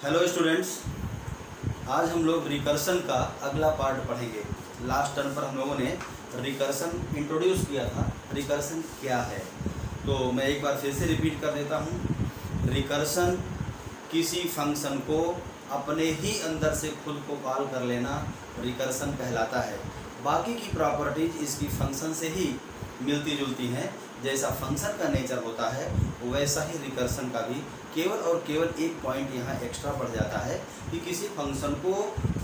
Hello students, आज हम लोग रिकर्सन का अगला पार्ट पढ़ेंगे। लास्ट टर्म पर हम लोगों ने रिकर्सन इंट्रोड्यूस किया था। रिकर्सन क्या है तो मैं एक बार फिर से रिपीट कर देता हूँ। रिकर्सन किसी फंक्शन को अपने ही अंदर से खुद को कॉल कर लेना रिकर्सन कहलाता है। बाकी की प्रॉपर्टीज इसकी फंक्शन से ही मिलती जुलती हैं। जैसा फंक्शन का नेचर होता है वैसा ही रिकर्सन का भी केवल और केवल एक पॉइंट यहाँ एक्स्ट्रा बढ़ जाता है कि किसी फंक्शन को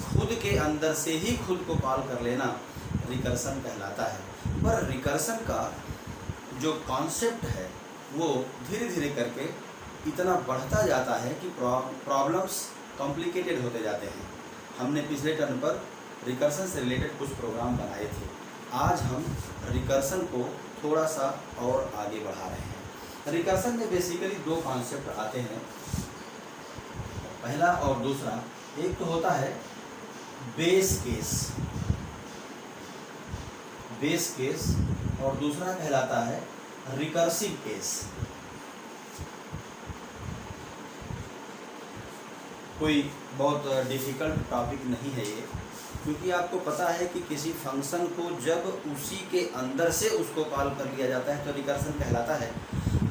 खुद के अंदर से ही खुद को कॉल कर लेना रिकर्सन कहलाता है। पर रिकर्सन का जो कॉन्सेप्ट है वो धीरे धीरे करके इतना बढ़ता जाता है कि प्रॉब्लम्स कॉम्प्लिकेटेड होते जाते हैं। हमने पिछले टर्म पर रिकर्सन से रिलेटेड कुछ प्रोग्राम बनाए थे। आज हम रिकर्सन को थोड़ा सा और आगे बढ़ा रहे हैं। रिकर्सन में बेसिकली दो कॉन्सेप्ट आते हैं, पहला और दूसरा। एक तो होता है बेस केस और दूसरा कहलाता है रिकर्सिव केस। कोई बहुत डिफ़िकल्ट टॉपिक नहीं है ये, क्योंकि आपको पता है कि किसी फंक्शन को जब उसी के अंदर से उसको कॉल कर लिया जाता है तो रिकर्सन कहलाता है।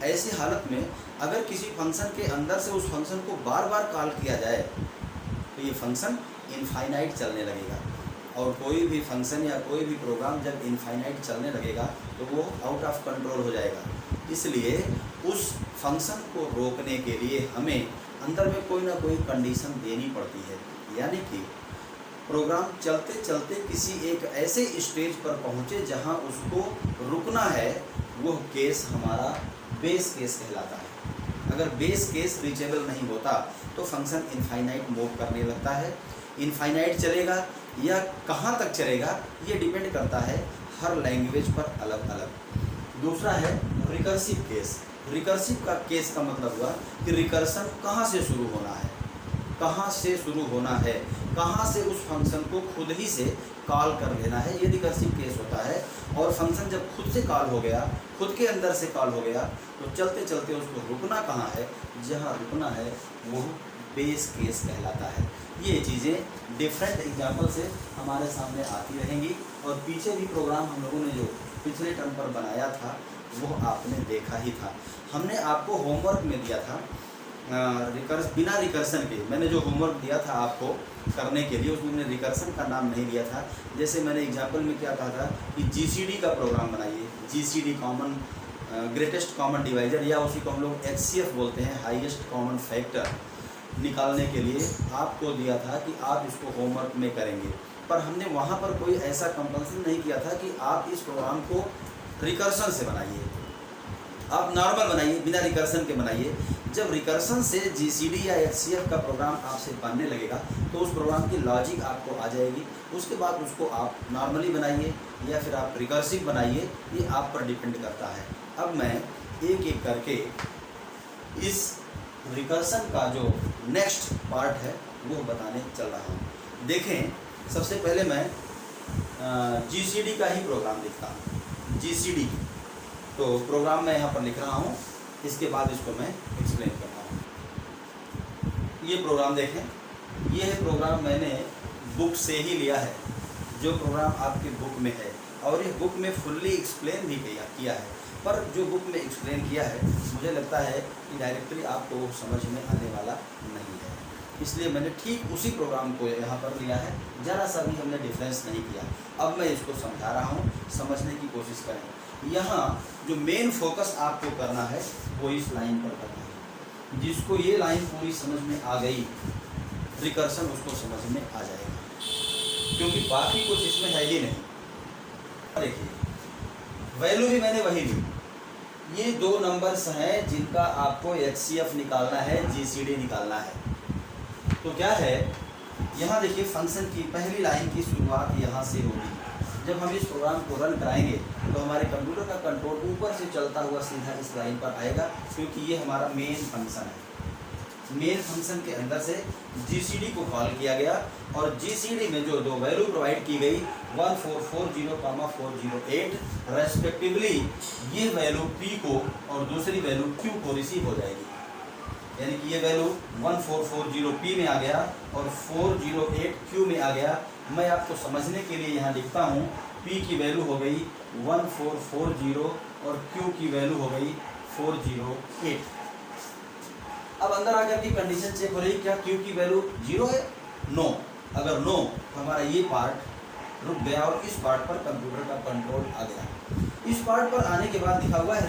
ऐसी हालत में अगर किसी फंक्शन के अंदर से उस फंक्शन को बार बार कॉल किया जाए तो ये फंक्शन इनफाइनाइट चलने लगेगा। और कोई भी फंक्शन या कोई भी प्रोग्राम जब इनफाइनाइट चलने लगेगा तो वो आउट ऑफ कंट्रोल हो जाएगा। इसलिए उस फंक्शन को रोकने के लिए हमें अंदर में कोई ना कोई कंडीशन देनी पड़ती है। यानी कि प्रोग्राम चलते चलते किसी एक ऐसे स्टेज पर पहुँचे जहाँ उसको रुकना है, वह केस हमारा बेस केस कहलाता है। अगर बेस केस रीचेबल नहीं होता तो फंक्शन इनफाइनाइट मूव करने लगता है। इनफाइनाइट चलेगा या कहाँ तक चलेगा ये डिपेंड करता है हर लैंग्वेज पर अलग अलग। दूसरा है रिकर्सिव केस। रिकर्सिव का केस का मतलब हुआ कि रिकर्सन कहाँ से शुरू होना है, कहाँ से शुरू होना है, कहाँ से उस फंक्शन को खुद ही से कॉल कर लेना है, ये रिकर्सिव केस होता है। और फंक्शन जब खुद से कॉल हो गया, खुद के अंदर से कॉल हो गया, तो चलते चलते उसको रुकना कहाँ है, जहाँ रुकना है वो बेस केस कहलाता है। ये चीज़ें डिफरेंट एग्जाम्पल से हमारे सामने आती रहेंगी। और पीछे भी प्रोग्राम हम लोगों ने जो पिछले टर्म पर बनाया था वो आपने देखा ही था। हमने आपको होमवर्क में दिया था बिना रिकर्सन के। मैंने जो होमवर्क दिया था आपको करने के लिए उसमें मैंने रिकर्सन का नाम नहीं लिया था। जैसे मैंने एग्जाम्पल में क्या कहा था कि जीसीडी का प्रोग्राम बनाइए। GCD common greatest common divisor, या उसी को हम लोग एचसीएफ बोलते हैं, हाईएस्ट कॉमन फैक्टर, निकालने के लिए आपको दिया था कि आप इसको होमवर्क में करेंगे। पर हमने वहाँ पर कोई ऐसा कंपल्सन नहीं किया था कि आप इस प्रोग्राम को रिकर्सन से बनाइए। आप नॉर्मल बनाइए, बिना रिकर्सन के बनाइए। जब रिकर्सन से जीसीडी या एचसीएफ का प्रोग्राम आपसे बनने लगेगा तो उस प्रोग्राम की लॉजिक आपको आ जाएगी। उसके बाद उसको आप नॉर्मली बनाइए या फिर आप रिकर्सिव बनाइए, ये आप पर डिपेंड करता है। अब मैं एक एक करके इस रिकर्सन का जो नेक्स्ट पार्ट है वो बताने चल रहा हूँ। देखें, सबसे पहले मैं जीसीडी का ही प्रोग्राम लिखता हूँ। जीसीडी तो प्रोग्राम मैं यहाँ पर लिख रहा हूँ, इसके बाद इसको मैं एक्सप्लेन करता हूँ। ये प्रोग्राम देखें, ये है प्रोग्राम मैंने बुक से ही लिया है, जो प्रोग्राम आपके बुक में है। और ये बुक में फुल्ली एक्सप्लेन भी किया है। पर जो बुक में एक्सप्लेन किया है मुझे लगता है कि डायरेक्टली आपको समझ में आने वाला नहीं है, इसलिए मैंने ठीक उसी प्रोग्राम को यहाँ पर लिया है। ज़रा सा भी हमने डिफरेंस नहीं किया। अब मैं इसको समझा रहा हूँ, समझने की कोशिश करें। यहाँ जो मेन फोकस आपको करना है वो इस लाइन पर करना है। जिसको ये लाइन पूरी समझ में आ गई, रिकर्सन उसको समझ में आ जाएगा, क्योंकि बाकी कुछ इसमें है ही नहीं। देखिए, वैल्यू भी मैंने वही ली। ये दो नंबर्स हैं जिनका आपको एचसीएफ निकालना है, जीसीडी निकालना है। तो क्या है, यहाँ देखिए फंक्शन की पहली लाइन की शुरुआत यहाँ से होगी। जब हम इस प्रोग्राम को रन कराएंगे तो हमारे कंप्यूटर का कंट्रोल ऊपर से चलता हुआ सीधा इस लाइन पर आएगा, क्योंकि ये हमारा मेन फंक्शन है। मेन फंक्शन के अंदर से जीसीडी को कॉल किया गया और जीसीडी में जो दो वैल्यू प्रोवाइड की गई 1440,408 रेस्पेक्टिवली, ये वैल्यू पी को और दूसरी वैल्यू क्यू को रिसीव हो जाएगी। यानी कि ये वैल्यू 1440 P में आ गया और 408 Q में आ गया। मैं आपको समझने के लिए यहाँ लिखता हूँ, P की वैल्यू हो गई 1440 और Q की वैल्यू हो गई 408। अब अंदर आकर की कंडीशन चेक हो रही, क्या Q की वैल्यू 0 है? नो। अगर नो तो हमारा ये पार्ट रुक गया और इस पार्ट पर कंप्यूटर का कंट्रोल आ गया। इस पार्ट पर आने के बाद लिखा हुआ है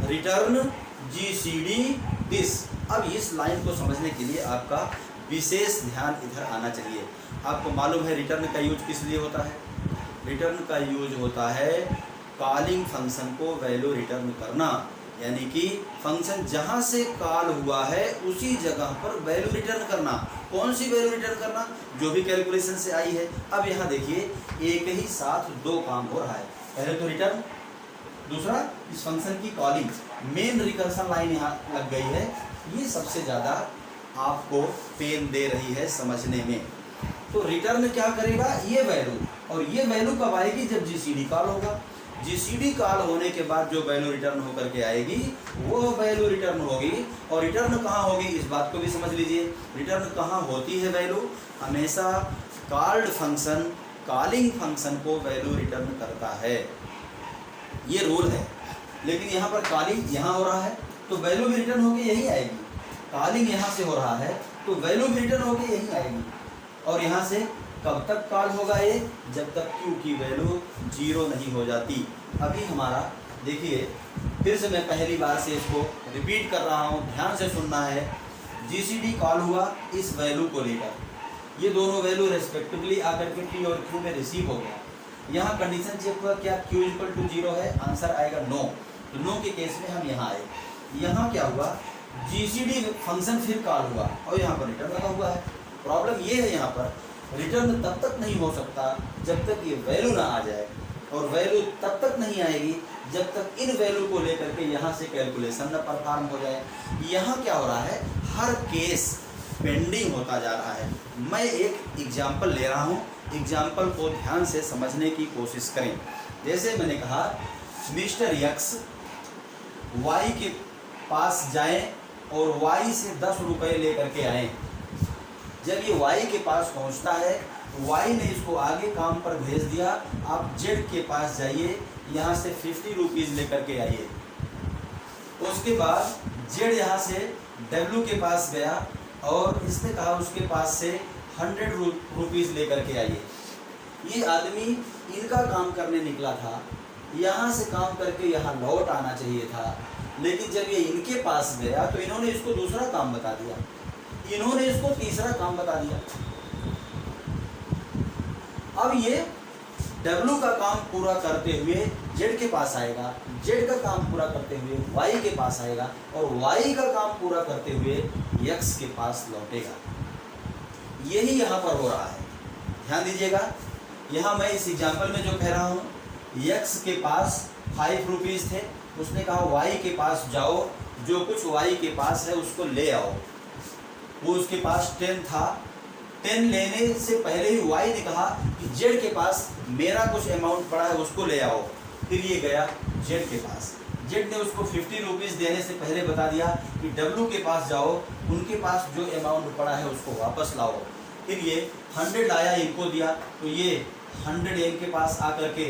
रिटर्न GCD दिस। अब इस लाइन को समझने के लिए आपका विशेष ध्यान इधर आना चाहिए। आपको मालूम है रिटर्न का यूज किस लिए होता है? रिटर्न का यूज होता है कॉलिंग फंक्शन को वैल्यू रिटर्न करना, यानी कि फंक्शन जहां से कॉल हुआ है उसी जगह पर वैल्यू रिटर्न करना। कौन सी वैल्यू रिटर्न करना? जो भी कैलकुलेशन से आई है। अब यहाँ देखिए एक ही साथ दो काम हो रहा है, पहले तो रिटर्न, दूसरा इस फंक्शन की कॉलिंग। मेन रिकर्सन लाइन यहाँ लग गई है, ये सबसे ज़्यादा आपको पेन दे रही है समझने में। तो रिटर्न क्या करेगा? ये वैल्यू, और ये वैल्यू कब आएगी? जब जीसीडी कॉल होगा। जीसीडी कॉल होने के बाद जो वैल्यू रिटर्न होकर के आएगी वो वैल्यू रिटर्न होगी। और रिटर्न कहाँ होगी इस बात को भी समझ लीजिए। रिटर्न कहाँ होती है वैल्यू? हमेशा कॉल्ड फंक्शन कॉलिंग फंक्शन को वैल्यू रिटर्न करता है, ये रूल है। लेकिन यहाँ पर कॉलिंग यहाँ हो रहा है तो वैल्यू भी रिटर्न होके यही आएगी। कॉलिंग यहाँ से हो रहा है तो वैल्यू भी रिटर्न होके यही आएगी। और यहाँ से कब तक कॉल होगा ये? जब तक Q की वैल्यू 0 नहीं हो जाती। अभी हमारा देखिए, फिर से मैं पहली बार से इसको रिपीट कर रहा हूँ, ध्यान से सुनना है। GCD कॉल हुआ इस वैल्यू को लेकर, ये दोनों वैल्यू रेस्पेक्टिवली आकर के P और Q में रिसीव हो गया। यहाँ कंडीशन चेक हुआ, क्या Q = 0 है? आंसर आएगा नो। तो नो के केस में हम यहाँ आए। यहाँ क्या हुआ? GCD फंक्शन फिर कॉल हुआ और यहाँ पर रिटर्न लगा हुआ है। प्रॉब्लम ये है, यहाँ पर रिटर्न तब तक नहीं हो सकता जब तक ये वैल्यू ना आ जाए, और वैल्यू तब तक नहीं आएगी जब तक इन वैल्यू को लेकर के यहाँ से कैलकुलेशन ना परफॉर्म हो जाए। यहाँ क्या हो रहा है? हर केस पेंडिंग होता जा रहा है। मैं एक एग्जाम्पल ले रहा हूँ, एग्जाम्पल को ध्यान से समझने की कोशिश करें। जैसे मैंने कहा मिस्टर X Y के पास जाएं और Y से 10 रुपये लेकर के आएँ। जब ये Y के पास पहुंचता है, Y ने इसको आगे काम पर भेज दिया, आप Z के पास जाइए, यहाँ से 50 रुपीज़ लेकर के आइए। उसके बाद Z यहाँ से W के पास गया और इसने कहा उसके पास से 100 रुपीज़ लेकर के आइए। ये आदमी इनका काम करने निकला था, यहाँ से काम करके यहाँ लौट आना चाहिए था, लेकिन जब ये इनके पास गया तो इन्होंने इसको दूसरा काम बता दिया, इन्होंने इसको तीसरा काम बता दिया। अब ये W का काम पूरा करते हुए Z के पास आएगा, Z का काम पूरा करते हुए Y के पास आएगा और Y का काम पूरा करते हुए X के पास लौटेगा। यही यहाँ पर हो रहा है, ध्यान दीजिएगा। यहाँ मैं इस एग्जाम्पल में जो कह रहा हूँ, X के पास 5 रुपीज़ थे, उसने कहा Y के पास जाओ, जो कुछ Y के पास है उसको ले आओ। वो उसके पास 10 था, 10 लेने से पहले ही Y ने कहा कि Z के पास मेरा कुछ अमाउंट पड़ा है उसको ले आओ। फिर ये गया Z के पास, Z ने उसको 50 रुपीज़ देने से पहले बता दिया कि W के पास जाओ, उनके पास जो अमाउंट पड़ा है उसको वापस लाओ। फिर ये 100 लाया, इनको दिया, तो ये 100 इनके पास आकर के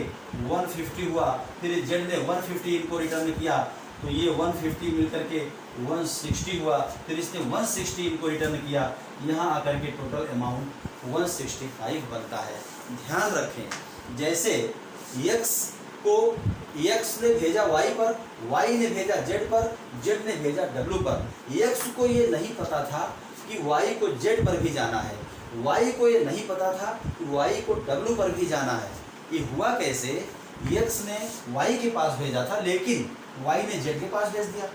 150 हुआ। फिर Z ने 150 इनको रिटर्न किया, तो ये 150 मिल करके 160 हुआ। फिर इसने 160 इनको रिटर्न किया, यहाँ आकर के टोटल अमाउंट 165 बनता है। ध्यान रखें, जैसे X ने भेजा Y पर, Y ने भेजा Z पर, Z ने भेजा W पर। X को ये नहीं पता था कि Y को Z पर भी जाना है, Y को ये नहीं पता था कि Y को W पर भी जाना है। ये हुआ कैसे? X ने Y के पास भेजा था, लेकिन Y ने Z के पास भेज दिया,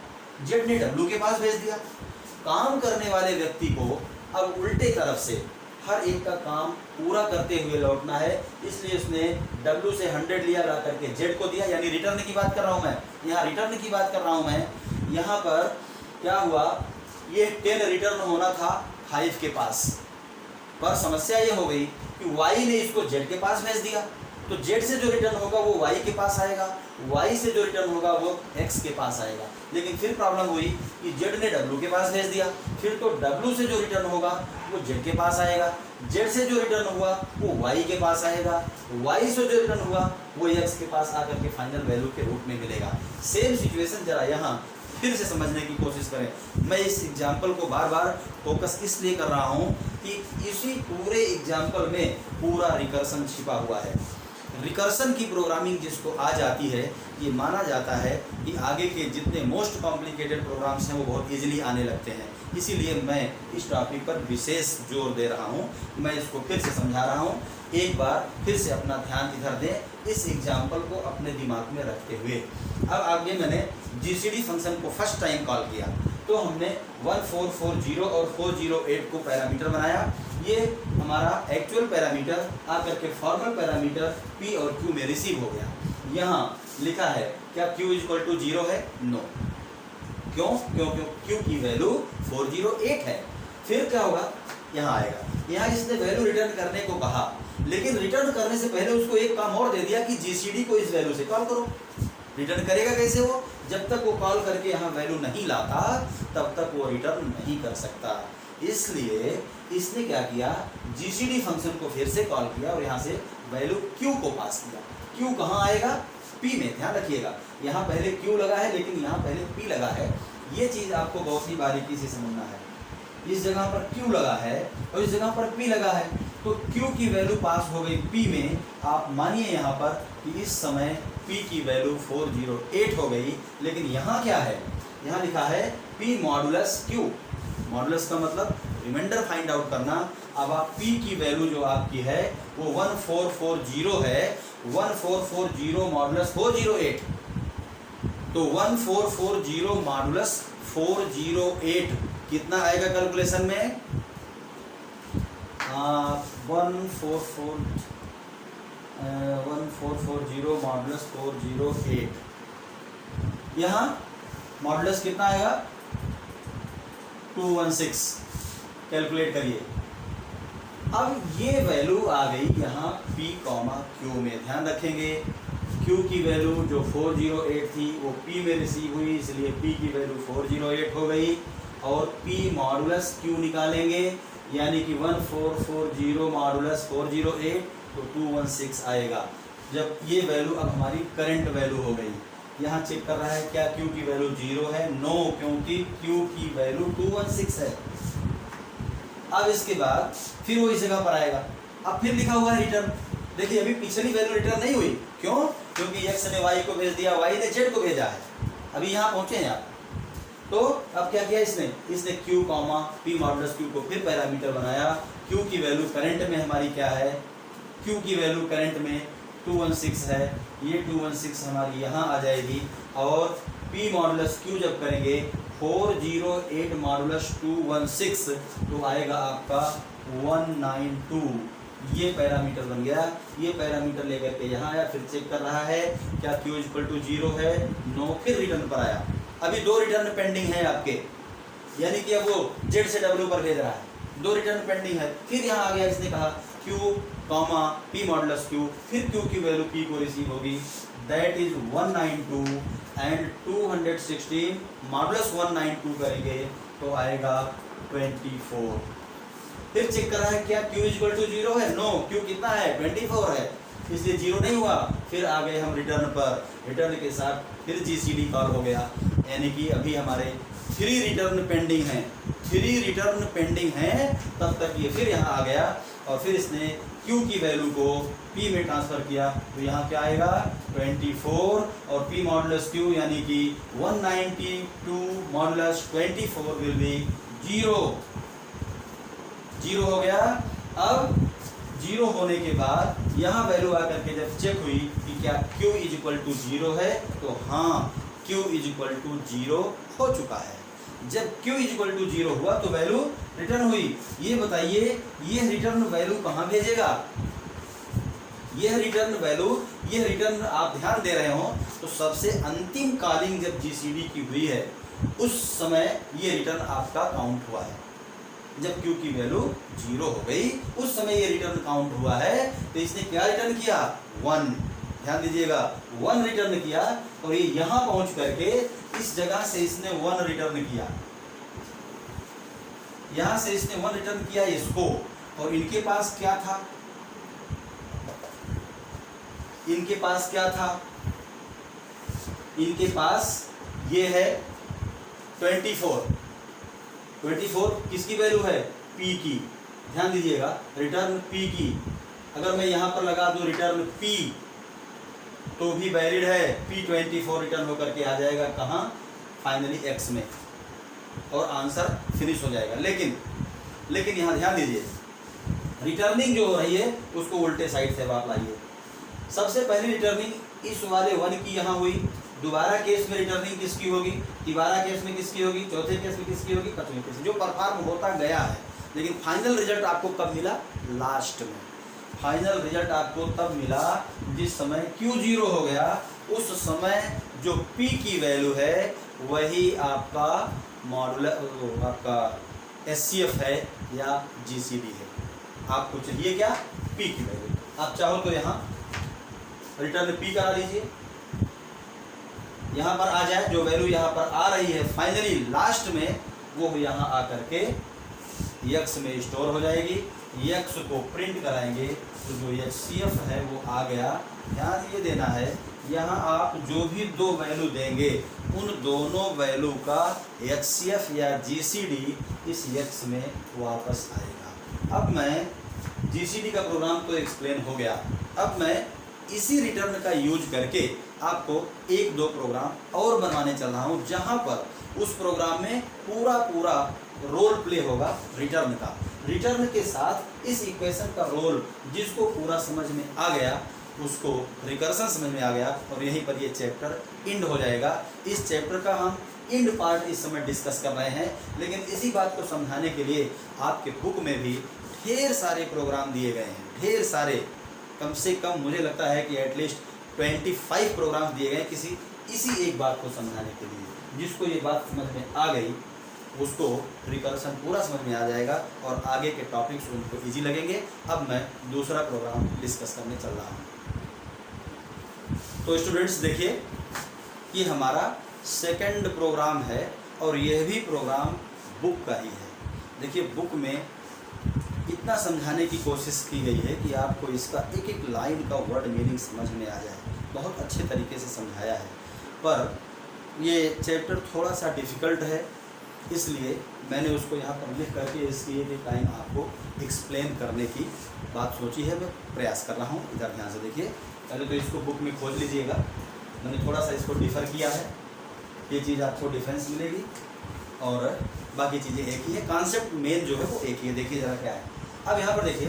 Z ने W के पास भेज दिया। काम करने वाले व्यक्ति को अब उल्टे तरफ से हर एक का काम पूरा करते हुए लौटना है, इसलिए उसने W से 100 लिया, ला करके Z को दिया। यानी रिटर्न की बात कर रहा हूँ मैं, यहाँ रिटर्न की बात कर रहा हूँ मैं। यहाँ पर क्या हुआ? ये 10 रिटर्न होना था 5 के पास, पर समस्या ये हो गई कि Y ने इसको Z के पास भेज दिया, तो z से जो रिटर्न होगा वो y के पास आएगा, y से जो रिटर्न होगा वो x के पास आएगा। लेकिन फिर प्रॉब्लम हुई कि z ने w के पास भेज दिया, फिर तो w से जो रिटर्न होगा वो z के पास आएगा, z से जो रिटर्न हुआ वो y के पास आएगा, y से जो रिटर्न हुआ वो x के पास आकर के फाइनल वैल्यू के रूप में मिलेगा। सेम सिचुएशन जरा यहाँ फिर से समझने की कोशिश करें। मैं इस एग्जाम्पल को बार बार फोकस इसलिए कर रहा हूँ कि इसी पूरे एग्जाम्पल में पूरा रिकर्सन छिपा हुआ है। रिकर्सन की प्रोग्रामिंग जिसको आ जाती है, ये माना जाता है कि आगे के जितने मोस्ट कॉम्प्लिकेटेड प्रोग्राम्स हैं वो बहुत इजीली आने लगते हैं। इसीलिए मैं इस टॉपिक पर विशेष जोर दे रहा हूँ। मैं इसको फिर से समझा रहा हूँ, एक बार फिर से अपना ध्यान इधर दें, इस एग्जाम्पल को अपने दिमाग में रखते हुए। अब आगे मैंने जीसीडी फंक्शन को फर्स्ट टाइम कॉल किया तो हमने 1440 और 408 को पैरामीटर बनाया। ये हमारा एक्चुअल पैरामीटर आकर के फॉर्मल पैरामीटर p और q में रिसीव हो गया। यहाँ लिखा है क्या q इक्वल टू 0 है? नो। क्यों? क्योंकि q की वैल्यू 408 है। फिर क्या होगा? यहाँ आएगा। यहाँ इसने वैल्यू रिटर्न करने को कहा, लेकिन रिटर्न करने से पहले उसको एक काम और दे दिया कि जीसीडी को इस वैल्यू से कॉल करो। रिटर्न करेगा कैसे वो? जब तक वो कॉल करके यहाँ वैल्यू नहीं लाता तब तक वो रिटर्न नहीं कर सकता। इसलिए इसने क्या किया, जीसीडी फंक्शन को फिर से कॉल किया और यहाँ से वैल्यू q को पास किया। q कहाँ आएगा? p में। ध्यान रखिएगा, यहाँ पहले q लगा है लेकिन यहाँ पहले p लगा है। ये चीज़ आपको बहुत ही बारीकी से समझना है। इस जगह पर q लगा है और इस जगह पर p लगा है, तो q की वैल्यू पास हो गई p में। आप मानिए यहाँ पर कि इस समय p की वैल्यू 408 हो गई, लेकिन यहाँ क्या है? यहाँ लिखा है p मॉडुलस q। मॉडुलस का मतलब रिमाइंडर फाइंड आउट करना। अब आप p की वैल्यू जो आपकी है वो 1440 है। 1440 मॉडुलस 408, तो 1440 मॉडुलस 408 कितना आएगा कैलकुलेशन में? 1440 मॉडुलस 408। यहाँ मॉडुलस कितना आएगा? 216। कैलकुलेट करिए। अब ये वैल्यू आ गई यहाँ p, q में। ध्यान रखेंगे q की वैल्यू जो 408 थी वो p में रिसीव हुई, इसलिए p की वैल्यू 408 हो गई। और p मॉडुलस q निकालेंगे, यानी कि 1440 मॉडुलस 408 तो 216 आएगा। जब ये वैल्यू अब हमारी करंट वैल्यू हो गई। यहाँ चेक कर रहा है क्या q की वैल्यू 0 है? नो, क्योंकि q की वैल्यू 216 है। अब इसके बाद फिर वो इस जगह पर आएगा। अब फिर लिखा हुआ है रिटर्न। देखिए अभी पिछली वैल्यू रिटर्न नहीं हुई। क्यों? क्योंकि x ने y को भेज दिया, y ने z को भेजा है। अभी यहाँ पहुँचे हैं आप। तो अब क्या किया इसने q, p मॉडुलस q को फिर पैरामीटर बनाया। q की वैल्यू करंट में हमारी क्या है? q की वैल्यू करंट में 216 है। ये 216 हमारी यहाँ आ जाएगी। और p मॉडुलस q जब करेंगे 408 मॉडुलस 216 तो आएगा आपका 192। ये पैरामीटर बन गया। ये पैरामीटर लेकर के यहाँ आया, फिर चेक कर रहा है क्या q इक्वल टू 0 है? नो। फिर रिटर्न पर आया। अभी 2 रिटर्न पेंडिंग है आपके, यानी कि अब वो z से w पर भेज रहा है। 2 रिटर्न पेंडिंग है। फिर यहाँ आ गया, इसने कहा q, p मॉडुलस q, फिर q की वैल्यू p को रिसीव होगी, दैट इज 192 एंड 216 मॉडुलस 192 करेंगे तो आएगा 24। फिर चेक कर रहा है क्या q इक्वल टू 0 है? नो। q कितना है? 24 है, इसलिए 0 नहीं हुआ। फिर आ गए हम रिटर्न पर। रिटर्न के साथ फिर जीसीडी कॉल हो गया, यानी कि अभी हमारे 3 रिटर्न पेंडिंग हैं। 3 रिटर्न पेंडिंग हैं, तब तक ये फिर यहाँ आ गया और फिर इसने q की वैल्यू को p में ट्रांसफ़र किया। तो यहाँ क्या आएगा? 24 और p मॉडुलस q यानी कि 192 मॉडुलस 24 विल बी 0। 0 हो गया। अब 0 होने के बाद यहाँ वैल्यू आकर के जब चेक हुई कि क्या q इज इक्वल टू 0 है, तो हाँ q इज इक्वल टू 0 हो चुका है। जब q इज इक्वल टू 0 हुआ तो वैल्यू रिटर्न हुई। ये बताइए ये रिटर्न वैल्यू कहाँ भेजेगा? यह रिटर्न वैल्यू, ये रिटर्न आप ध्यान दे रहे हो तो सबसे अंतिम कॉलिंग जब जीसीडी की हुई है उस समय ये रिटर्न आपका काउंट हुआ है। जब क्यू की वैल्यू 0 हो गई उस समय ये रिटर्न काउंट हुआ है। तो इसने क्या रिटर्न किया? 1। ध्यान दीजिएगा, 1 रिटर्न किया और ये यहां पहुंच करके इस जगह से इसने 1 रिटर्न किया, यहां से इसने 1 रिटर्न किया इसको। और इनके पास क्या था? इनके पास क्या था? इनके पास ये है 24। 24 किसकी वैल्यू है? P की। ध्यान दीजिएगा, रिटर्न P की। अगर मैं यहां पर लगा दूं रिटर्न P तो भी वैलिड है। P24 रिटर्न होकर के आ जाएगा कहां? फाइनली X में, और आंसर फिनिश हो जाएगा। लेकिन यहां ध्यान दीजिए, रिटर्निंग जो हो रही है उसको उल्टे साइड से आप लाइए। सबसे पहली रिटर्निंग इस वाले 1 की यहाँ हुई, दोबारा केस में रिटर्निंग किसकी होगी? तिबारा केस में किसकी होगी? चौथे केस में किसकी होगी? पांचवें केस में। जो परफॉर्म होता गया है, लेकिन फाइनल रिजल्ट आपको कब मिला? लास्ट में। फाइनल रिजल्ट आपको तब मिला जिस समय Q 0 हो गया, उस समय जो P की वैल्यू है वही आपका मॉडुलर, आपका SCF है या GCD है। आपको चाहिए क्या? P की वैल्यू। आप चाहो तो यहाँ रिटर्न P करा लीजिए, यहाँ पर आ जाए, जो वैल्यू यहाँ पर आ रही है फाइनली लास्ट में वो यहाँ आकर के X में स्टोर हो जाएगी। X को प्रिंट कराएंगे तो जो HCF है वो आ गया। ध्यान ये देना है, यहाँ आप जो भी 2 वैल्यू देंगे उन दोनों वैल्यू का HCF या GCD इस X में वापस आएगा। अब मैं GCD का प्रोग्राम तो एक्सप्लेन हो गया, अब मैं इसी रिटर्न का यूज करके आपको 1-2 प्रोग्राम और बनवाने चल रहा हूँ, जहाँ पर उस प्रोग्राम में पूरा रोल प्ले होगा रिटर्न का। रिटर्न के साथ इस इक्वेशन का रोल जिसको पूरा समझ में आ गया उसको रिकर्सन समझ में आ गया, और यहीं पर ये चैप्टर एंड हो जाएगा। इस चैप्टर का हम एंड पार्ट इस समय डिस्कस कर रहे हैं, लेकिन इसी बात को समझाने के लिए आपके बुक में भी ढेर सारे प्रोग्राम दिए गए हैं, ढेर सारे, कम से कम मुझे लगता है कि एटलीस्ट 25 प्रोग्राम दिए गए इसी एक बात को समझाने के लिए। जिसको ये बात समझ में आ गई उसको रिकर्सन पूरा समझ में आ जाएगा और आगे के टॉपिक्स उनको इजी लगेंगे। अब मैं दूसरा प्रोग्राम डिस्कस करने चल रहा हूँ। तो स्टूडेंट्स देखिए, ये हमारा सेकंड प्रोग्राम है और यह भी प्रोग्राम बुक का ही है। देखिए, बुक में इतना समझाने की कोशिश की गई है कि आपको इसका एक लाइन का वर्ड मीनिंग समझ में आ जाए। बहुत अच्छे तरीके से समझाया है, पर ये चैप्टर थोड़ा सा डिफ़िकल्ट है, इसलिए मैंने उसको यहाँ पर लिख करके इसकी एक लाइन आपको एक्सप्लेन करने की बात सोची है। मैं प्रयास कर रहा हूँ, इधर ध्यान से देखिए। पहले तो इसको बुक में खोज लीजिएगा, मैंने थोड़ा सा इसको डिफ़र किया है, ये चीज़ आपको डिफरेंस मिलेगी और बाकी चीज़ें एक ही है। कॉन्सेप्ट मेन जो है वो एक ही है। देखिए ज़रा क्या है। अब यहाँ पर देखिए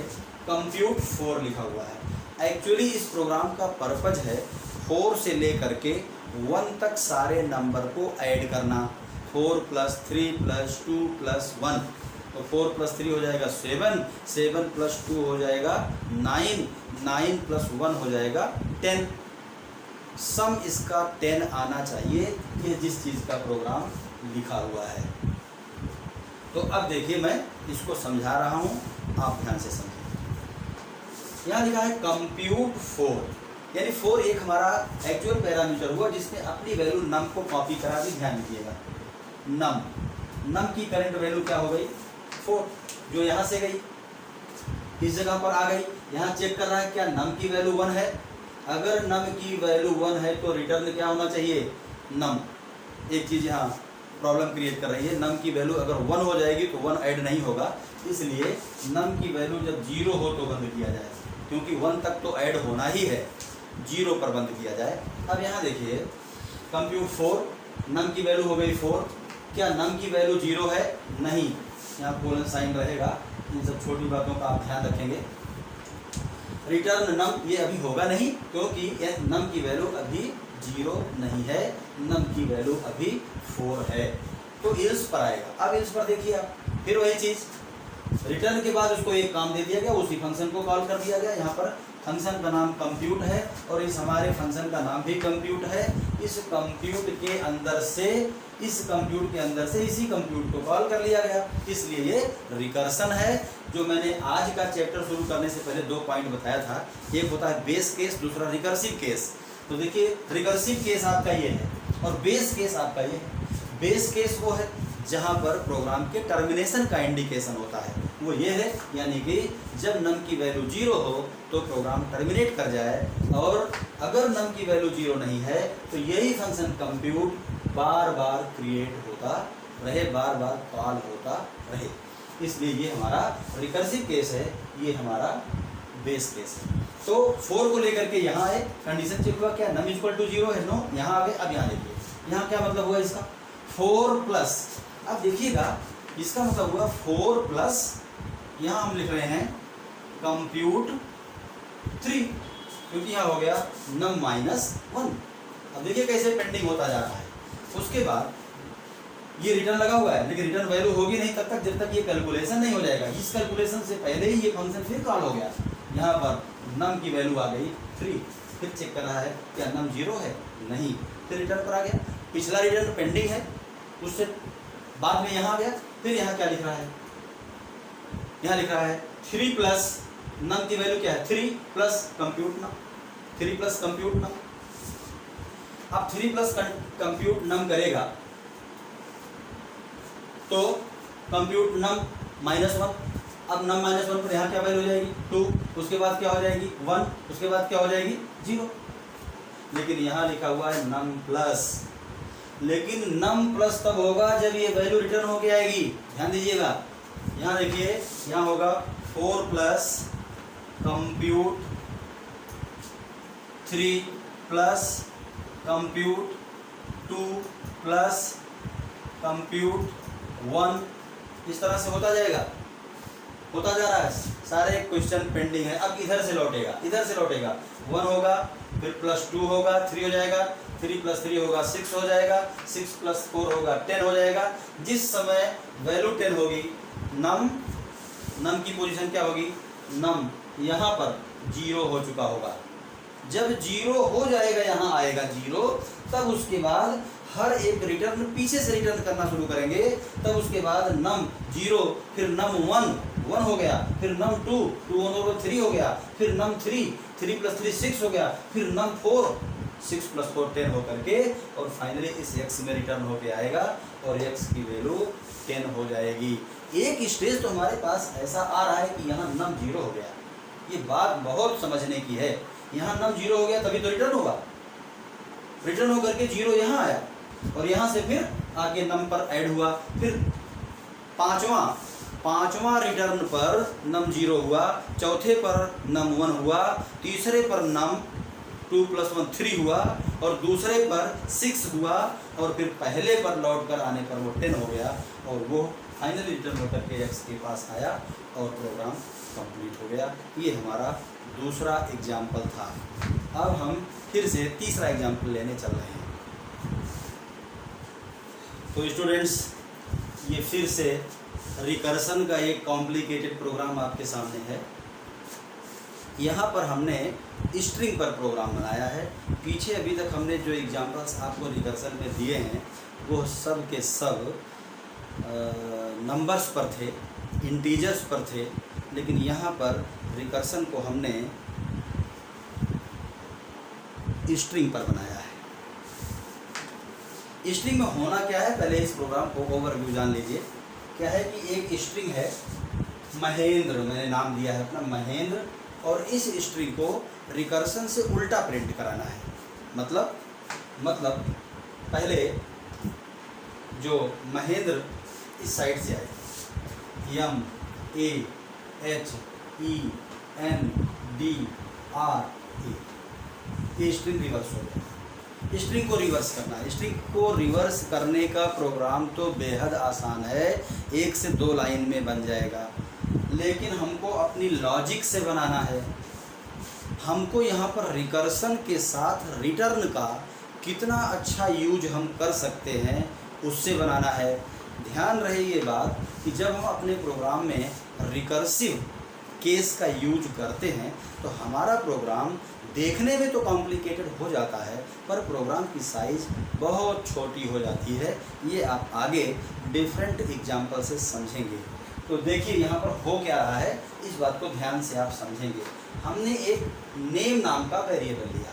कंप्यूट 4 लिखा हुआ है। एक्चुअली इस प्रोग्राम का पर्पज है 4 से ले करके 1 तक सारे नंबर को ऐड करना। 4 + 3 + 2 + 1, तो 4 + 3 हो जाएगा 7, 7 + 2 हो जाएगा 9, 9 + 1 हो जाएगा 10। सम इसका 10 आना चाहिए, ये जिस चीज़ का प्रोग्राम लिखा हुआ है। तो अब देखिए मैं इसको समझा रहा हूँ, आप ध्यान से समझिए। यहाँ लिखा है कंप्यूट 4, यानी 4 एक हमारा एक्चुअल पैरामीटर हुआ जिसने अपनी वैल्यू नम को कॉपी करा दी। ध्यान दीजिएगा, नम की करंट वैल्यू क्या हो गई 4, जो यहाँ से गई इस जगह पर आ गई। यहाँ चेक कर रहा है क्या नम की वैल्यू 1 है। अगर नम की वैल्यू 1 है तो रिटर्न क्या होना चाहिए, नम। एक चीज़ यहाँ प्रॉब्लम क्रिएट कर रही है, नम की वैल्यू अगर 1 हो जाएगी तो 1 ऐड नहीं होगा, इसलिए नम की वैल्यू जब 0 हो तो बंद किया जाए, क्योंकि 1 तक तो ऐड होना ही है, 0 पर बंद किया जाए। अब यहाँ देखिए कंप्यूट 4, नम की वैल्यू हो गई 4। क्या नम की वैल्यू 0 है, नहीं, यहाँ कोलन साइन रहेगा। इन सब छोटी बातों का आप ध्यान रखेंगे। रिटर्न नम ये अभी होगा नहीं, क्योंकि नम की वैल्यू अभी 0 नहीं है, नम की वैल्यू अभी 4 है, तो इल्स पर आएगा। अब इल्स पर देखिए आप, फिर वही चीज़, रिटर्न के बाद उसको एक काम दे दिया गया, उसी फंक्शन को कॉल कर दिया गया। यहाँ पर फंक्शन का नाम कंप्यूट है और इस हमारे फंक्शन का नाम भी कंप्यूट है, इस कंप्यूट के अंदर से इसी कंप्यूट को कॉल कर लिया गया, इसलिए ये रिकर्सन है। जो मैंने आज का चैप्टर शुरू करने से पहले 2 पॉइंट बताया था, एक होता है बेस केस, दूसरा रिकर्सिव केस। तो देखिए रिकर्सिव केस आपका ये है और बेस केस आपका ये है। बेस केस वो है जहाँ पर प्रोग्राम के टर्मिनेशन का इंडिकेशन होता है, वो ये है, यानी कि जब नम की वैल्यू 0 हो तो प्रोग्राम टर्मिनेट कर जाए, और अगर नम की वैल्यू 0 नहीं है तो यही फंक्शन कंप्यूट बार बार क्रिएट होता रहे, बार बार कॉल होता रहे। इसलिए ये हमारा रिकर्सिव केस है, ये हमारा बेस केस है। तो 4 को लेकर के यहाँ आए, कंडीशन चेक हुआ, क्या नम इक्वल टू 0 है, नो। यहाँ आ गए, अब यहाँ देखिए, यहाँ क्या मतलब हुआ इसका 4 प्लस, अब देखिएगा इसका मतलब हुआ 4 प्लस, यहाँ हम लिख रहे हैं कंप्यूट 3, क्योंकि यहाँ हो गया नम माइनस 1। अब देखिए कैसे पेंडिंग होता जा रहा है। उसके बाद ये रिटर्न लगा हुआ है, लेकिन रिटर्न वैल्यू होगी नहीं तब तक जब तक ये कैलकुलेशन नहीं हो जाएगा। इस कैलकुलेशन से पहले ही ये फंक्शन फिर कॉल हो गया, यहाँ पर नम की वैल्यू आ गई 3, फिर चेक कर रहा है क्या नम 0 है, नहीं, फिर रिटर्न पर आ गया। पिछला रिटर्न पेंडिंग है, उससे बाद में यहाँ आ गया, फिर यहाँ क्या लिख रहा है, यहाँ लिख रहा है 3 प्लस नम की वैल्यू क्या है 3 प्लस कंप्यूट नम, 3 प्लस कंप्यूट नम। अब 3 प्लस कंप्यूट नम करेगा तो कंप्यूट नम -1, अब नम -1 पर यहाँ क्या वैल्यू हो जाएगी 2, उसके बाद क्या हो जाएगी 1, उसके बाद क्या हो जाएगी 0। लेकिन यहाँ लिखा हुआ है नम प्लस, लेकिन नम प्लस तब होगा जब ये वैल्यू रिटर्न होके आएगी। ध्यान दीजिएगा, यहाँ देखिए, यहाँ होगा 4 plus compute 3 plus compute 2 plus compute 1, इस तरह से होता जाएगा, होता जा रहा है। सारे क्वेश्चन पेंडिंग है। अब इधर से लौटेगा, इधर से लौटेगा 1 होगा, फिर प्लस 2 होगा, 3 हो जाएगा, 3 प्लस 3 होगा 6 हो जाएगा, 6 प्लस 4 होगा 10 हो जाएगा। जिस समय वैल्यू 10 होगी, नम की पोजीशन क्या होगी, नम यहाँ पर 0 हो चुका होगा। जब 0 हो जाएगा, यहाँ आएगा 0, तब उसके बाद हर एक रिटर्न पीछे से रिटर्न करना शुरू करेंगे। तब उसके बाद नम 0, फिर नम 1 हो गया, फिर नम 2 1 3 हो गया, फिर नम 3 प्लस 3 6 हो गया, फिर नम 4 6 प्लस 4 10 हो करके, और फाइनली इस x में रिटर्न होके आएगा और x की वैल्यू 10 हो जाएगी। एक स्टेज तो हमारे पास ऐसा आ रहा है कि यहाँ नम 0 हो गया, ये बात बहुत समझने की है। यहाँ नम 0 हो गया तभी तो रिटर्न होगा, रिटर्न होकर के 0 यहाँ आया, और यहाँ से फिर आगे नम पर ऐड हुआ, फिर पांचवा रिटर्न पर नम 0 हुआ, चौथे पर नम 1 हुआ, तीसरे पर नम 2 + 1 3 हुआ, और दूसरे पर 6 हुआ, और फिर पहले पर लौट कर आने पर वो 10 हो गया, और वो फाइनली रिटर्न होकर के x के पास आया और प्रोग्राम कंप्लीट हो गया। ये हमारा दूसरा एग्जाम्पल था। अब हम फिर से तीसरा एग्जाम्पल लेने चल रहे हैं। तो स्टूडेंट्स, ये फिर से रिकर्सन का एक कॉम्प्लिकेटेड प्रोग्राम आपके सामने है। यहाँ पर हमने स्ट्रिंग पर प्रोग्राम बनाया है। पीछे अभी तक हमने जो एग्जाम्पल्स आपको रिकर्सन में दिए हैं वो सब के सब नंबर्स पर थे, इंटीजर्स पर थे, लेकिन यहाँ पर रिकर्सन को हमने स्ट्रिंग पर बनाया है। स्ट्रिंग में होना क्या है, पहले इस प्रोग्राम को ओवरव्यू जान लीजिए। क्या है कि एक स्ट्रिंग है महेंद्र, मैंने नाम दिया है अपना महेंद्र, और इस स्ट्रिंग को रिकर्सन से उल्टा प्रिंट कराना है। मतलब पहले जो महेंद्र इस साइड से आए, MAHENDRA, ये स्ट्रिंग रिवर्स हो गया। स्ट्रिंग को रिवर्स करना है। स्ट्रिंग को रिवर्स करने का प्रोग्राम तो बेहद आसान है, 1 से 2 लाइन में बन जाएगा, लेकिन हमको अपनी लॉजिक से बनाना है। हमको यहाँ पर रिकर्सन के साथ रिटर्न का कितना अच्छा यूज हम कर सकते हैं उससे बनाना है। ध्यान रहे ये बात कि जब हम अपने प्रोग्राम में रिकर्सिव केस का यूज करते हैं तो हमारा प्रोग्राम देखने में तो कॉम्प्लिकेटेड हो जाता है पर प्रोग्राम की साइज़ बहुत छोटी हो जाती है। ये आप आगे डिफरेंट एग्जाम्पल से समझेंगे। तो देखिए यहाँ पर हो क्या रहा है, इस बात को ध्यान से आप समझेंगे। हमने एक नेम नाम का वेरिएबल लिया,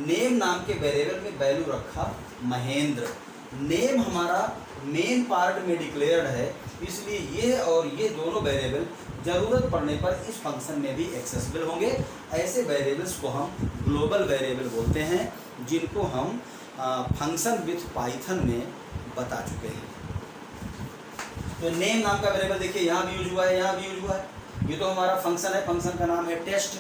नेम नाम के वेरिएबल में वैल्यू रखा महेंद्र। नेम हमारा मेन पार्ट में डिक्लेयर्ड है, इसलिए ये और ये दोनों वेरिएबल ज़रूरत पड़ने पर इस फंक्शन में भी एक्सेसिबल होंगे। ऐसे वेरिएबल्स को हम ग्लोबल वेरिएबल बोलते हैं, जिनको हम फंक्शन विथ पाइथन में बता चुके हैं। तो नेम नाम का वेरिएबल देखिए यहाँ भी यूज हुआ है, यहाँ भी यूज हुआ है। ये तो हमारा फंक्शन है, फंक्शन का नाम है टेस्ट।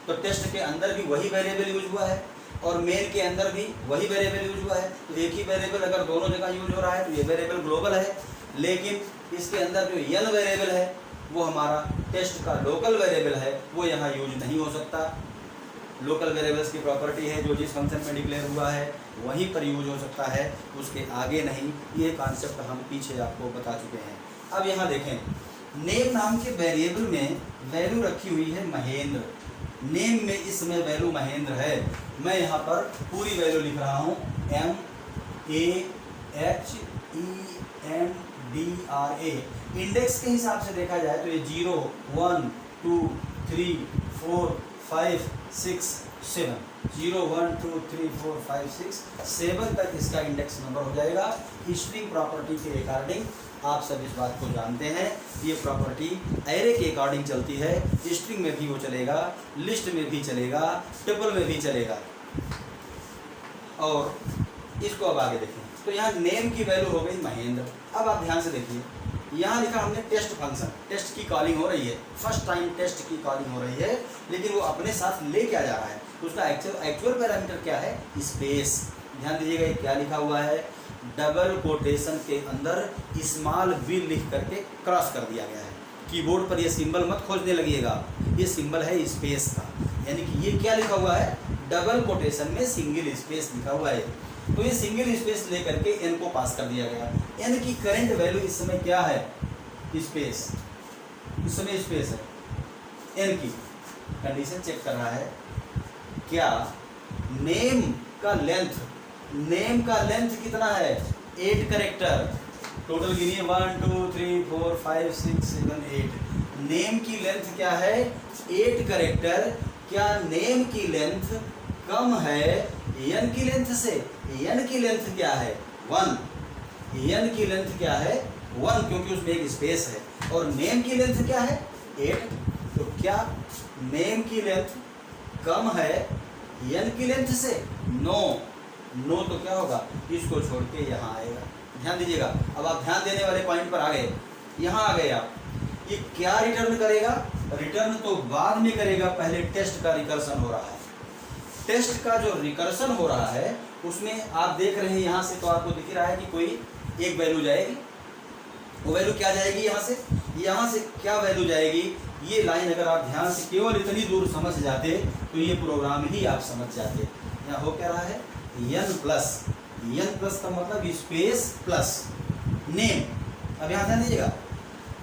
तो टेस्ट के अंदर भी वही वेरिएबल यूज हुआ है और मेन के अंदर भी वही वेरिएबल यूज हुआ है। तो एक ही वेरिएबल अगर दोनों जगह यूज हो रहा है तो ये वेरिएबल ग्लोबल है। लेकिन इसके अंदर जो n वेरिएबल है वो हमारा टेस्ट का लोकल वेरिएबल है, वो यहाँ यूज नहीं हो सकता। लोकल वेरिएबल्स की प्रॉपर्टी है जो जिस फंक्शन में डिक्लेयर हुआ है वहीं पर यूज हो सकता है, उसके आगे नहीं। ये कॉन्सेप्ट हम पीछे आपको बता चुके हैं। अब यहाँ देखें, नेम नाम के वेरिएबल में वैल्यू रखी हुई है महेंद्र। नेम में इस समय वैल्यू महेंद्र है। मैं यहाँ पर पूरी वैल्यू लिख रहा हूँ MAHENDRA। इंडेक्स के हिसाब से देखा जाए तो ये 0 1 2 3 4 5 6 7 0 1 2 3 4 5 6 7 तक इसका इंडेक्स नंबर हो जाएगा। स्ट्रिंग प्रॉपर्टी के अकॉर्डिंग आप सब इस बात को जानते हैं, ये प्रॉपर्टी एरे के अकॉर्डिंग चलती है। स्ट्रिंग में भी वो चलेगा, लिस्ट में भी चलेगा, ट्रिपल में भी चलेगा। और इसको अब आगे देखें तो यहाँ नेम की वैल्यू हो गई महेंद्र। अब आप ध्यान से देखिए, यहाँ लिखा हमने टेस्ट फंक्शन, टेस्ट की कॉलिंग हो रही है, फर्स्ट टाइम टेस्ट की कॉलिंग हो रही है, लेकिन वो अपने साथ ले क्या जा रहा है, तो उसका एक्चुअल पैरामीटर क्या है, स्पेस। ध्यान दीजिएगा ये क्या लिखा हुआ है, डबल कोटेशन के अंदर स्मॉल v लिख करके क्रॉस कर दिया गया है। कीबोर्ड पर ये सिंबल मत खोजने लगिएगा, ये सिंबल है स्पेस का, यानी कि ये क्या लिखा हुआ है, डबल कोटेशन में सिंगल स्पेस लिखा हुआ है। तो ये सिंगल स्पेस लेकर के n को पास कर दिया गया। n की करंट वैल्यू इस समय क्या है, स्पेस, इस समय स्पेस है। n की कंडीशन चेक कर रहा है, क्या नेम का लेंथ, नेम का लेंथ कितना है, 8 कैरेक्टर। टोटल गिनिए 1 2 3 4 5 6 7 8। नेम की लेंथ क्या है, 8 कैरेक्टर। क्या नेम की लेंथ कम है n की लेंथ से, n की लेंथ क्या है 1, n की लेंथ क्या है 1, क्योंकि उसमें एक स्पेस है। और नेम की लेंथ क्या है 8, तो क्या नेम की लेंथ कम है n की लेंथ से, नो। नो तो क्या होगा, इसको छोड़ के यहाँ आएगा। ध्यान दीजिएगा, अब आप ध्यान देने वाले पॉइंट पर आ गए, यहाँ आ गए आप। ये क्या रिटर्न करेगा, रिटर्न तो बाद में करेगा, पहले टेस्ट का रिकर्सन हो रहा है। टेस्ट का जो रिकर्सन हो रहा है उसमें आप देख रहे हैं यहाँ से, तो आपको दिख रहा है कि कोई एक वैल्यू जाएगी। वो वैल्यू क्या जाएगी, यहाँ से क्या वैल्यू जाएगी। ये लाइन अगर आप ध्यान से केवल इतनी दूर समझ जाते तो ये प्रोग्राम ही आप समझ जाते। यहाँ हो क्या रहा है, n प्लस का मतलब स्पेस प्लस नेम। अब यहाँ ध्यान दीजिएगा,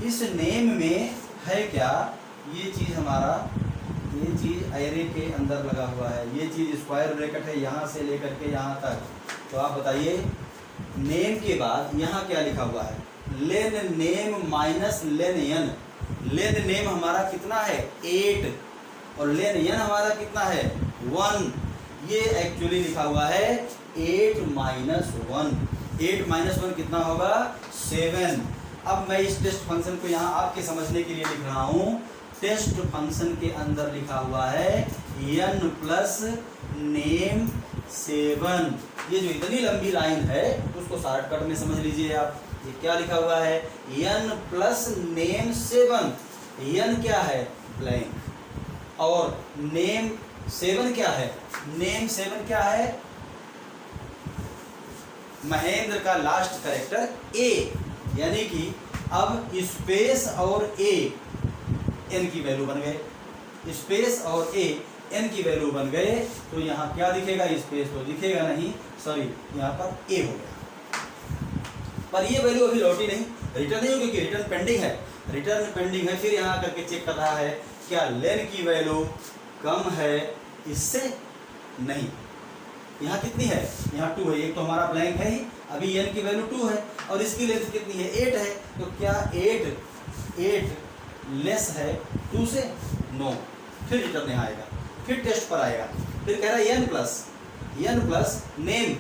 इस नेम में है क्या, ये चीज़ हमारा, ये चीज़ एरे के अंदर लगा हुआ है, ये चीज़ स्क्वायर ब्रैकेट है यहाँ से लेकर के यहाँ तक। तो आप बताइए नेम के बाद यहाँ क्या लिखा हुआ है, लेन नेम माइनस लेन n। लेन नेम हमारा कितना है 8 और लेन n हमारा कितना है 1। ये एक्चुअली लिखा हुआ है 8 माइनस 1। 8 माइनस 1 कितना होगा 7। अब मैं इस टेस्ट फंक्शन को यहाँ आपके समझने के लिए लिख रहा हूँ। टेस्ट फंक्शन के अंदर लिखा हुआ है n प्लस नेम 7। ये जो इतनी लंबी लाइन है उसको शॉर्टकट में समझ लीजिए आप। ये क्या लिखा हुआ है, n प्लस नेम 7। n क्या है ब्लैंक, और नेम 7 क्या है, नेम 7 क्या है, महेंद्र का लास्ट कैरेक्टर a। यानी कि अब स्पेस और a n की वैल्यू बन गए, स्पेस और a n की वैल्यू बन गए। तो यहाँ क्या दिखेगा, स्पेस तो दिखेगा नहीं, सॉरी यहाँ पर a हो गया। पर ये वैल्यू अभी लौटी नहीं, रिटर्न नहीं होगी, क्योंकि रिटर्न पेंडिंग है। रिटर्न पेंडिंग है, फिर यहाँ करके चेक कर रहा है क्या लेन की वैल्यू कम है इससे नहीं। यहाँ कितनी है, यहाँ 2 है, एक तो हमारा ब्लैंक है ही, अभी n की वैल्यू 2 है और इसकी लेंथ कितनी है, 8 है, तो क्या 8 लेस है 2 से, नो। फिर रिटर्न यहाँ आएगा, फिर टेस्ट पर आएगा, फिर कह रहा है n प्लस नेम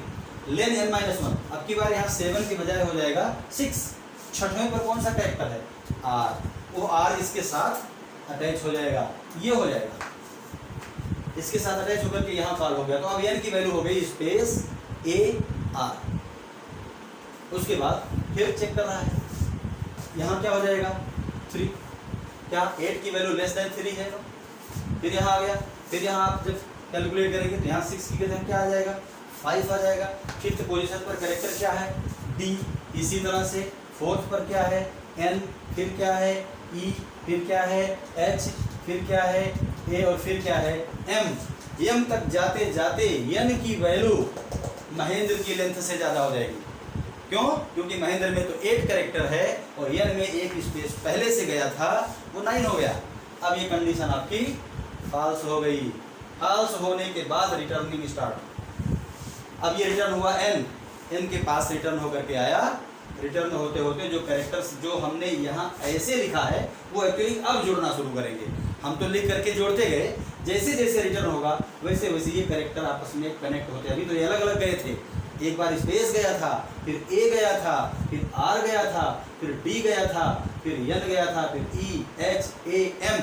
लेन n-1। अब की बार यहाँ 7 की बजाय हो जाएगा 6। छठवें पर कौन सा कैरेक्टर है, r, वो r इसके साथ अटैच हो जाएगा, ये हो जाएगा, इसके साथ अटैच होकर के यहाँ कॉल हो गया। तो अब n की वैल्यू हो गई स्पेस AR। उसके बाद फिर चेक कर रहा है, यहाँ क्या हो जाएगा 3, क्या 8 की वैल्यू लेस देन 3 है, फिर यहाँ आ गया, फिर यहाँ आप जब कैलकुलेट करेंगे तो यहाँ 6 की जगह क्या आ जाएगा, 5 आ जाएगा। फिफ्थ पोजीशन पर कैरेक्टर क्या है, D। इसी तरह से फोर्थ पर क्या है, N, फिर क्या है E, फिर क्या है H, फिर क्या है A और फिर क्या है M। M तक जाते जाते N की वैल्यू महेंद्र की लेंथ से ज़्यादा हो जाएगी। क्यों, क्योंकि महेंद्र में तो 8 कैरेक्टर है और N में एक स्पेस पहले से गया था, वो 9 हो गया। अब ये कंडीशन आपकी फॉल्स हो गई। फॉल्स होने के बाद रिटर्निंग स्टार्ट। अब ये रिटर्न हुआ n के पास रिटर्न होकर के आया। रिटर्न होते होते जो कैरेक्टर्स जो हमने यहाँ ऐसे लिखा है वो एक्चुअली अब जुड़ना शुरू करेंगे। हम तो लिख करके जोड़ते गए, जैसे जैसे रिटर्न होगा वैसे वैसे ये कैरेक्टर आपस में कनेक्ट होते। अभी तो ये अलग अलग गए थे, एक बार स्पेस गया था, फिर A गया था, फिर R गया था, फिर D गया था, फिर N गया था, फिर E, H, A, M।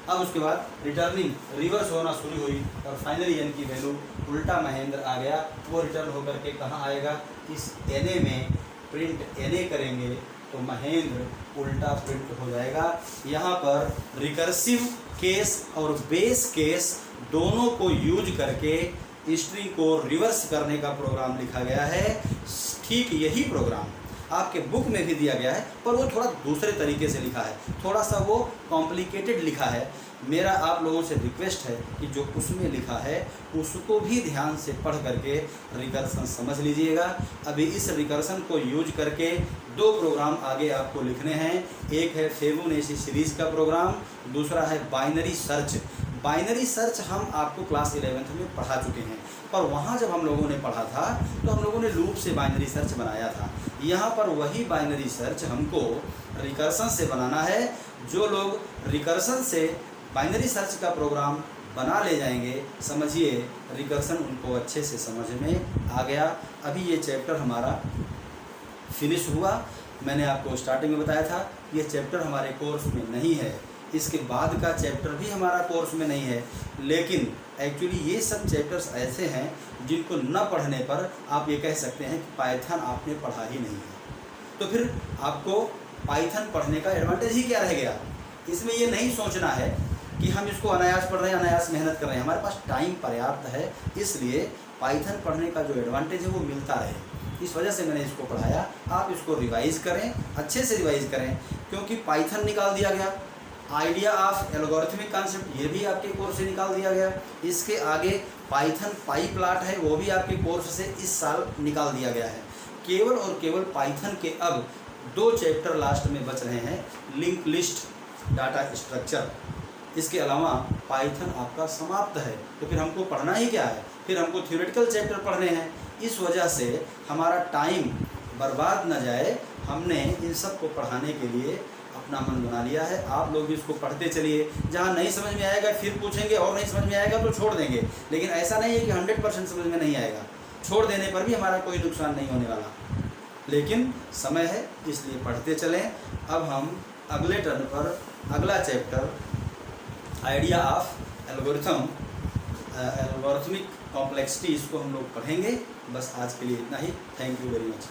अब उसके बाद रिटर्निंग रिवर्स होना शुरू हुई और फाइनली n की वैल्यू उल्टा महेंद्र आ गया। वो रिटर्न होकर के कहाँ आएगा, इस Na में प्रिंट Na करेंगे तो महेंद्र उल्टा प्रिंट हो जाएगा। यहाँ पर रिकर्सिव केस और बेस केस दोनों को यूज करके स्ट्रिंग को रिवर्स करने का प्रोग्राम लिखा गया है। ठीक यही प्रोग्राम आपके बुक में भी दिया गया है, पर वो थोड़ा दूसरे तरीके से लिखा है, थोड़ा सा वो कॉम्प्लिकेटेड लिखा है। मेरा आप लोगों से रिक्वेस्ट है कि जो उसमें लिखा है उसको भी ध्यान से पढ़ करके रिकर्सन समझ लीजिएगा। अभी इस रिकर्सन को यूज करके 2 प्रोग्राम आगे आपको लिखने हैं। एक है फिबोनाची सीरीज़ का प्रोग्राम, दूसरा है बाइनरी सर्च। बाइनरी सर्च हम आपको क्लास 11th में पढ़ा चुके हैं, पर वहाँ जब हम लोगों ने पढ़ा था तो हम लोगों ने लूप से बाइनरी सर्च बनाया था। यहाँ पर वही बाइनरी सर्च हमको रिकर्सन से बनाना है। जो लोग रिकर्सन से बाइनरी सर्च का प्रोग्राम बना ले जाएंगे, समझिए रिकर्सन उनको अच्छे से समझ में आ गया। अभी ये चैप्टर हमारा फिनिश हुआ। मैंने आपको स्टार्टिंग में बताया था ये चैप्टर हमारे कोर्स में नहीं है, इसके बाद का चैप्टर भी हमारा कोर्स में नहीं है, लेकिन एक्चुअली ये सब चैप्टर्स ऐसे हैं जिनको न पढ़ने पर आप ये कह सकते हैं कि पाइथन आपने पढ़ा ही नहीं है। तो फिर आपको पाइथन पढ़ने का एडवांटेज ही क्या रह गया। इसमें ये नहीं सोचना है कि हम इसको अनायास पढ़ रहे हैं, अनायास मेहनत कर रहे हैं, हमारे पास टाइम पर्याप्त है, इसलिए पाइथन पढ़ने का जो एडवांटेज है वो मिलता रहे। इस वजह से मैंने इसको पढ़ाया। आप इसको रिवाइज़ करें, अच्छे से रिवाइज़ करें, क्योंकि पाइथन निकाल दिया गया, आइडिया ऑफ एल्गोरिथमिक कॉन्सेप्ट ये भी आपके कोर्स से निकाल दिया गया। इसके आगे पाइथन पाई प्लाट है, वो भी आपके कोर्स से इस साल निकाल दिया गया है। केवल और केवल पाइथन के अब 2 चैप्टर लास्ट में बच रहे हैं, लिंक लिस्ट, डाटा स्ट्रक्चर। इसके अलावा पाइथन आपका समाप्त है। तो फिर हमको पढ़ना ही क्या है, फिर हमको थ्योरेटिकल चैप्टर पढ़ने हैं। इस वजह से हमारा टाइम बर्बाद न जाए, हमने इन सब को पढ़ाने के लिए अपना मन बना लिया है। आप लोग भी इसको पढ़ते चलिए, जहाँ नहीं समझ में आएगा फिर पूछेंगे, और नहीं समझ में आएगा तो छोड़ देंगे, लेकिन ऐसा नहीं है कि 100% समझ में नहीं आएगा। छोड़ देने पर भी हमारा कोई नुकसान नहीं होने वाला, लेकिन समय है इसलिए पढ़ते चलें। अब हम अगले टर्न पर अगला chapter idea of algorithmic complexity, इसको हम लोग पढ़ेंगे। बस आज के लिए इतना ही। Thank you very much.